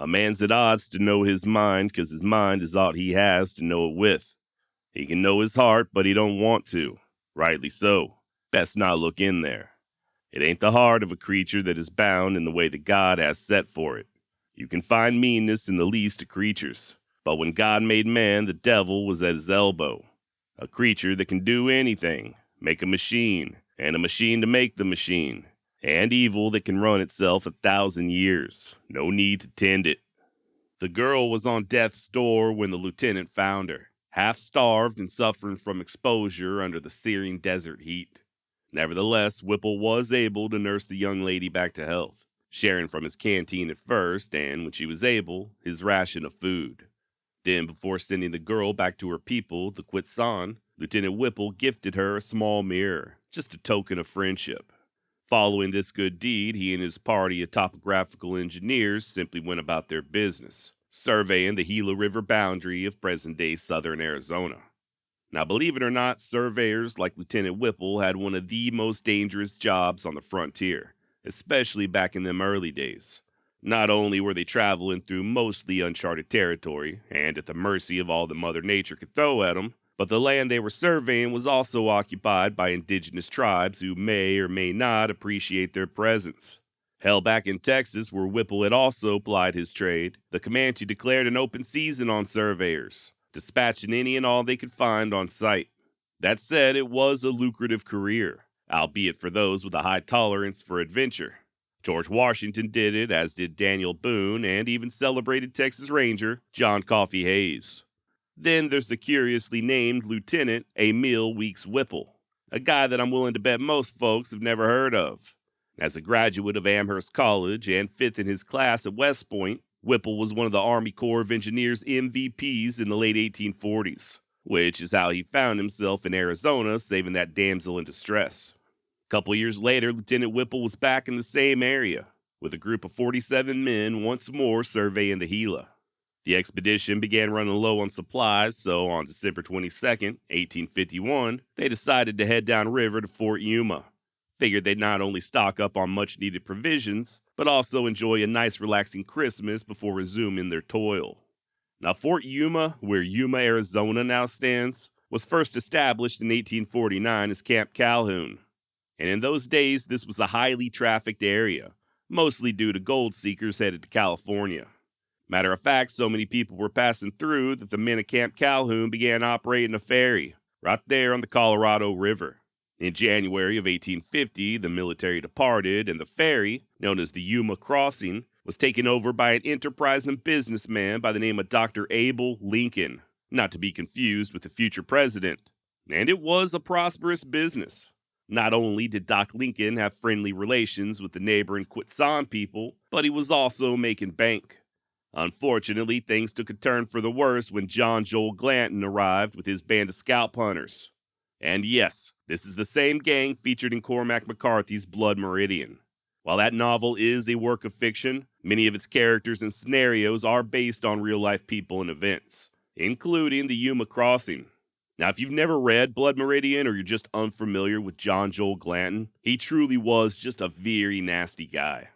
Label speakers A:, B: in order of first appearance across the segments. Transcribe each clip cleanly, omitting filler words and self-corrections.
A: A man's at odds to know his mind, 'cause his mind is aught he has to know it with. He can know his heart, but he don't want to. Rightly so. Best not look in there. It ain't the heart of a creature that is bound in the way that God has set for it. You can find meanness in the least of creatures, but when God made man, the devil was at his elbow. A creature that can do anything, make a machine, and a machine to make the machine, and evil that can run itself 1,000 years. No need to tend it. The girl was on death's door when the lieutenant found her, half starved and suffering from exposure under the searing desert heat. Nevertheless, Whipple was able to nurse the young lady back to health, sharing from his canteen at first, and, when she was able, his ration of food. Then, before sending the girl back to her people, the Quechan, Lieutenant Whipple gifted her a small mirror, just a token of friendship. Following this good deed, he and his party of topographical engineers simply went about their business, surveying the Gila River boundary of present-day southern Arizona. Now, believe it or not, surveyors like Lieutenant Whipple had one of the most dangerous jobs on the frontier, especially back in them early days. Not only were they traveling through mostly uncharted territory, and at the mercy of all that Mother Nature could throw at them, but the land they were surveying was also occupied by indigenous tribes who may or may not appreciate their presence. Hell, back in Texas, where Whipple had also plied his trade, the Comanche declared an open season on surveyors, dispatching any and all they could find on site. That said, it was a lucrative career, albeit for those with a high tolerance for adventure. George Washington did it, as did Daniel Boone, and even celebrated Texas Ranger John Coffee Hayes. Then there's the curiously named Lieutenant Amiel Whipple, a guy that I'm willing to bet most folks have never heard of. As a graduate of Amherst College and fifth in his class at West Point, Whipple was one of the Army Corps of Engineers MVPs in the late 1840s, which is how he found himself in Arizona saving that damsel in distress. A couple years later, Lieutenant Whipple was back in the same area, with a group of 47 men once more surveying the Gila. The expedition began running low on supplies, so on December 22nd, 1851, they decided to head downriver to Fort Yuma. Figured they'd not only stock up on much-needed provisions, but also enjoy a nice relaxing Christmas before resuming their toil. Now, Fort Yuma, where Yuma, Arizona now stands, was first established in 1849 as Camp Calhoun. And in those days, this was a highly trafficked area, mostly due to gold seekers headed to California. Matter of fact, so many people were passing through that the men at Camp Calhoun began operating a ferry right there on the Colorado River. In January of 1850, the military departed, and the ferry, known as the Yuma Crossing, was taken over by an enterprising businessman by the name of Dr. Abel Lincoln, not to be confused with the future president. And it was a prosperous business. Not only did Doc Lincoln have friendly relations with the neighboring Quechan people, but he was also making bank. Unfortunately, things took a turn for the worse when John Joel Glanton arrived with his band of scalp hunters. And yes, this is the same gang featured in Cormac McCarthy's Blood Meridian. While that novel is a work of fiction, many of its characters and scenarios are based on real-life people and events, including the Yuma Crossing. Now, if you've never read Blood Meridian or you're just unfamiliar with John Joel Glanton, he truly was just a very nasty guy.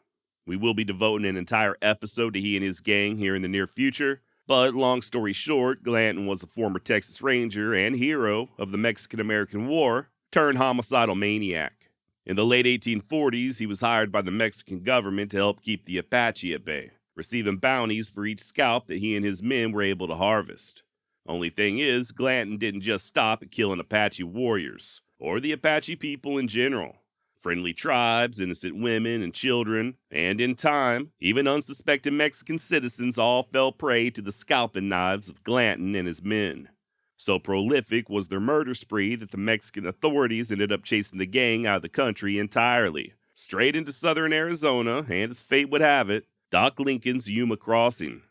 A: We will be devoting an entire episode to he and his gang here in the near future, but long story short, Glanton was a former Texas Ranger and hero of the Mexican-American War, turned homicidal maniac. In the late 1840s, he was hired by the Mexican government to help keep the Apache at bay, receiving bounties for each scalp that he and his men were able to harvest. Only thing is, Glanton didn't just stop at killing Apache warriors, or the Apache people in general. Friendly tribes, innocent women and children, and in time, even unsuspecting Mexican citizens all fell prey to the scalping knives of Glanton and his men. So prolific was their murder spree that the Mexican authorities ended up chasing the gang out of the country entirely, straight into southern Arizona, and as fate would have it, Doc Lincoln's Yuma Crossing.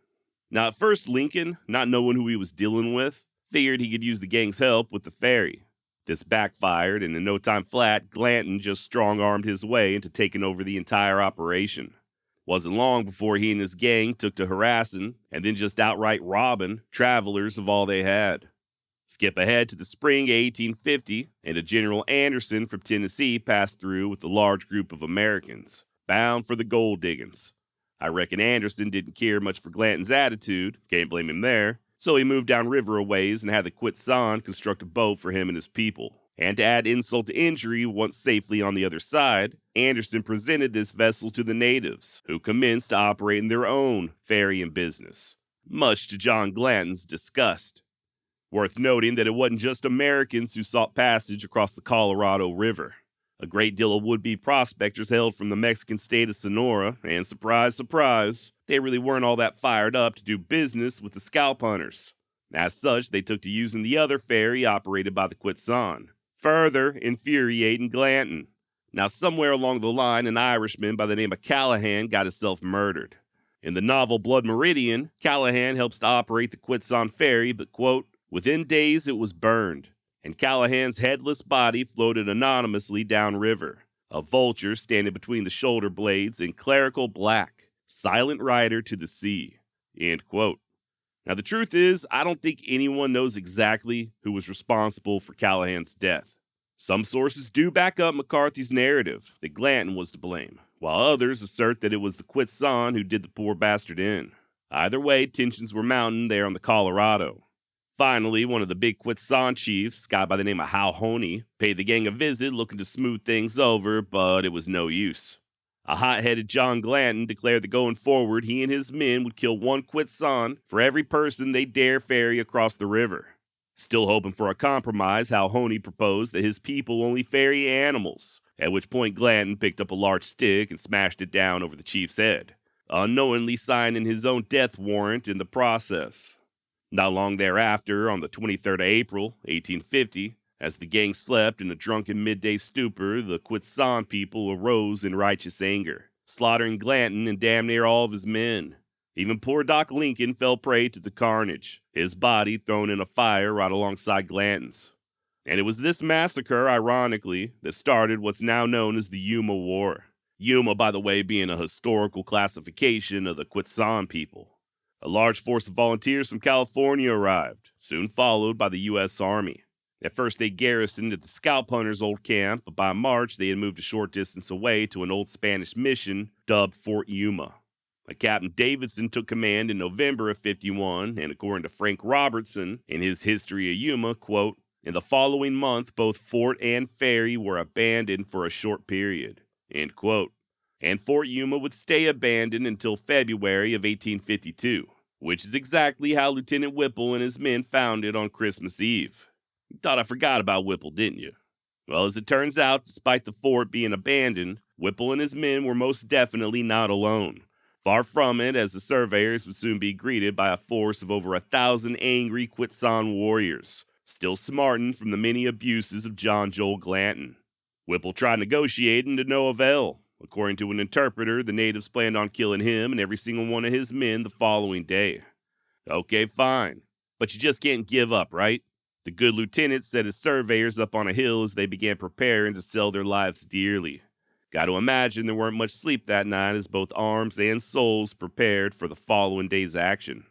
A: Now at first Lincoln, not knowing who he was dealing with, figured he could use the gang's help with the ferry. This backfired, and in no time flat, Glanton just strong-armed his way into taking over the entire operation. Wasn't long before he and his gang took to harassing, and then just outright robbing, travelers of all they had. Skip ahead to the spring of 1850, and a General Anderson from Tennessee passed through with a large group of Americans, bound for the gold diggings. I reckon Anderson didn't care much for Glanton's attitude, can't blame him there, so he moved downriver a ways and had the Quechan construct a boat for him and his people. And to add insult to injury, once safely on the other side, Anderson presented this vessel to the natives, who commenced operating their own ferrying business, much to John Glanton's disgust. Worth noting that it wasn't just Americans who sought passage across the Colorado River. A great deal of would-be prospectors hailed from the Mexican state of Sonora, and surprise, surprise, they really weren't all that fired up to do business with the scalp hunters. As such, they took to using the other ferry operated by the Quechan, further infuriating Glanton. Now, somewhere along the line, an Irishman by the name of Callahan got himself murdered. In the novel Blood Meridian, Callahan helps to operate the Quechan ferry, but, quote, within days it was burned, and Callahan's headless body floated anonymously downriver, a vulture standing between the shoulder blades in clerical black, silent rider to the sea, end quote. Now, the truth is, I don't think anyone knows exactly who was responsible for Callahan's death. Some sources do back up McCarthy's narrative that Glanton was to blame, while others assert that it was the Quechan who did the poor bastard in. Either way, tensions were mounting there on the Colorado. Finally, one of the big Quechan chiefs, a guy by the name of Hal Honey, paid the gang a visit looking to smooth things over, but it was no use. A hot-headed John Glanton declared that going forward, he and his men would kill one Quechan for every person they dare ferry across the river. Still hoping for a compromise, Hal Honey proposed that his people only ferry animals, at which point Glanton picked up a large stick and smashed it down over the chief's head, unknowingly signing his own death warrant in the process. Not long thereafter, on the 23rd of April, 1850, as the gang slept in a drunken midday stupor, the Quechan people arose in righteous anger, slaughtering Glanton and damn near all of his men. Even poor Doc Lincoln fell prey to the carnage, his body thrown in a fire right alongside Glanton's. And it was this massacre, ironically, that started what's now known as the Yuma War. Yuma, by the way, being a historical classification of the Quechan people. A large force of volunteers from California arrived, soon followed by the U.S. Army. At first, they garrisoned at the scalp hunters' old camp, but by March, they had moved a short distance away to an old Spanish mission dubbed Fort Yuma. A Captain Davidson took command in November of 51, and according to Frank Robertson, in his History of Yuma, quote, in the following month, both fort and ferry were abandoned for a short period, end quote. And Fort Yuma would stay abandoned until February of 1852, which is exactly how Lieutenant Whipple and his men found it on Christmas Eve. You thought I forgot about Whipple, didn't you? Well, as it turns out, despite the fort being abandoned, Whipple and his men were most definitely not alone. Far from it, as the surveyors would soon be greeted by a force of over 1,000 angry Quechan warriors, still smarting from the many abuses of John Joel Glanton. Whipple tried negotiating to no avail. According to an interpreter, the natives planned on killing him and every single one of his men the following day. Okay, fine, but you just can't give up, right? The good lieutenant set his surveyors up on a hill as they began preparing to sell their lives dearly. Got to imagine there weren't much sleep that night as both arms and souls prepared for the following day's action.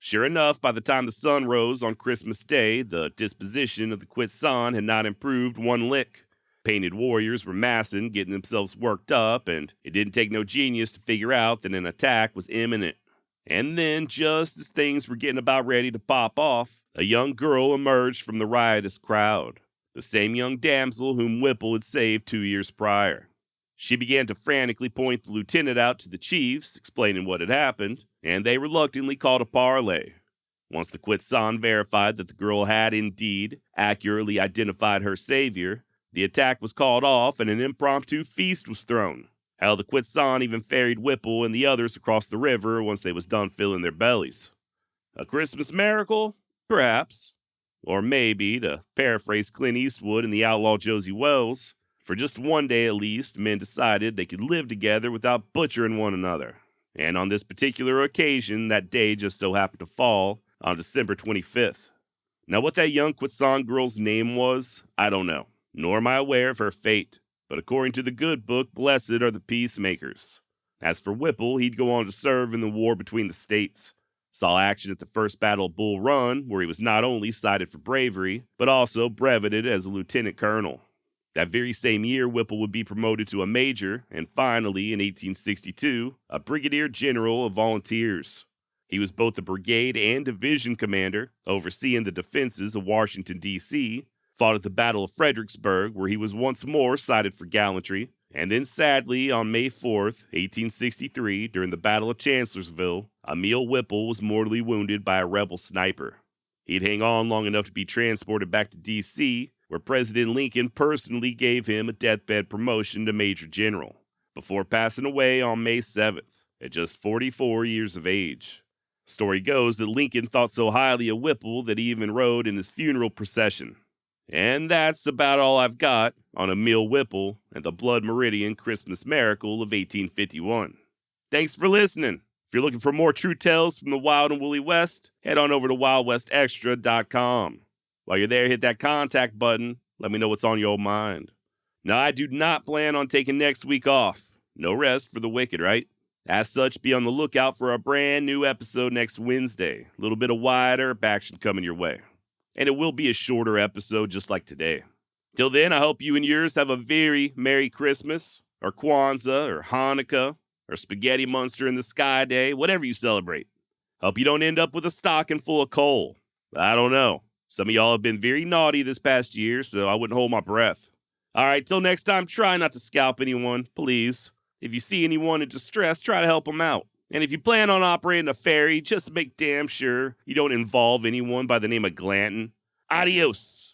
A: Sure enough, by the time the sun rose on Christmas Day, the disposition of the Quechan had not improved one lick. Painted warriors were massing, getting themselves worked up, and it didn't take no genius to figure out that an attack was imminent. And then, just as things were getting about ready to pop off, a young girl emerged from the riotous crowd, the same young damsel whom Whipple had saved 2 years prior. She began to frantically point the lieutenant out to the chiefs, explaining what had happened, and they reluctantly called a parley. Once the Quechan verified that the girl had indeed accurately identified her savior, the attack was called off and an impromptu feast was thrown. Hell, the Quechan even ferried Whipple and the others across the river once they was done filling their bellies. A Christmas miracle? Perhaps. Or maybe, to paraphrase Clint Eastwood in The Outlaw Josie Wells, for just one day at least, men decided they could live together without butchering one another. And on this particular occasion, that day just so happened to fall on December 25th. Now, what that young Quechan girl's name was, I don't know, nor am I aware of her fate. But according to the good book, blessed are the peacemakers. As for Whipple, he'd go on to serve in the war between the states. Saw action at the First Battle of Bull Run, where he was not only cited for bravery, but also breveted as a lieutenant colonel. That very same year, Whipple would be promoted to a major, and finally, in 1862, a brigadier general of volunteers. He was both the brigade and division commander, overseeing the defenses of Washington, D.C., fought at the Battle of Fredericksburg, where he was once more cited for gallantry, and then sadly, on May 4th, 1863, during the Battle of Chancellorsville, Amiel Whipple was mortally wounded by a rebel sniper. He'd hang on long enough to be transported back to D.C., where President Lincoln personally gave him a deathbed promotion to Major General, before passing away on May 7th, at just 44 years of age. Story goes that Lincoln thought so highly of Whipple that he even rode in his funeral procession. And that's about all I've got on Amiel Whipple and the Blood Meridian Christmas miracle of 1851. Thanks for listening. If you're looking for more true tales from the Wild and Woolly West, head on over to wildwestextra.com. While you're there, hit that contact button. Let me know what's on your mind. Now, I do not plan on taking next week off. No rest for the wicked, right? As such, be on the lookout for a brand new episode next Wednesday. A little bit of wider action coming your way. And it will be a shorter episode just like today. Till then, I hope you and yours have a very Merry Christmas, or Kwanzaa, or Hanukkah, or Spaghetti Monster in the Sky Day, whatever you celebrate. Hope you don't end up with a stocking full of coal. I don't know. Some of y'all have been very naughty this past year, so I wouldn't hold my breath. All right, till next time, try not to scalp anyone, please. If you see anyone in distress, try to help them out. And if you plan on operating a ferry, just make damn sure you don't involve anyone by the name of Glanton. Adios.